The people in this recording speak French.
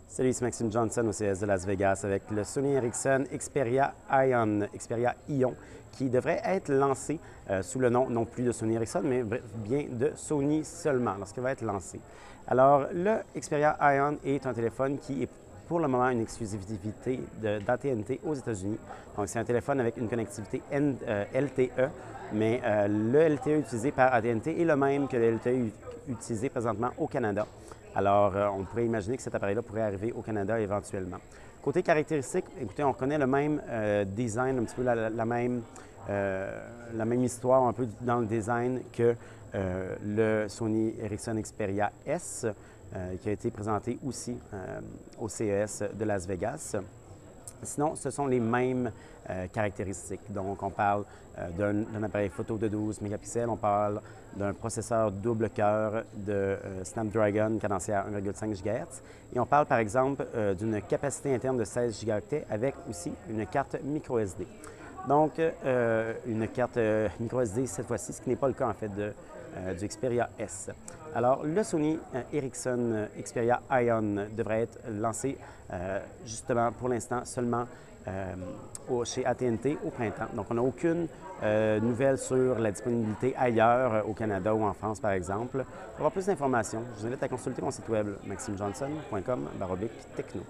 Salut, c'est Maxime Johnson au CES de Las Vegas avec le Sony Ericsson Xperia Ion, qui devrait être lancé sous le nom non plus de Sony Ericsson, mais bien de Sony seulement lorsqu'il va être lancé. Alors, le Xperia Ion est un téléphone qui est pour le moment une exclusivité d'AT&T aux États-Unis. Donc, c'est un téléphone avec une connectivité LTE, mais le LTE utilisé par AT&T est le même que le LTE utilisé présentement au Canada. Alors, on pourrait imaginer que cet appareil-là pourrait arriver au Canada éventuellement. Côté caractéristiques, écoutez, on reconnaît le même design, un petit peu la même histoire un peu dans le design que le Sony Ericsson Xperia S, qui a été présenté aussi au CES de Las Vegas. Sinon, ce sont les mêmes caractéristiques. Donc, on parle d'un appareil photo de 12 mégapixels, on parle d'un processeur double cœur de Snapdragon cadencé à 1,5 GHz et on parle par exemple d'une capacité interne de 16 Go avec aussi une carte microSD. Donc, une carte microSD cette fois-ci, ce qui n'est pas le cas en fait du Xperia S. Alors, le Sony Ericsson Xperia Ion devrait être lancé justement pour l'instant seulement chez AT&T au printemps. Donc, on n'a aucune nouvelle sur la disponibilité ailleurs au Canada ou en France, par exemple. Pour avoir plus d'informations, je vous invite à consulter mon site web maximejohnson.com/techno.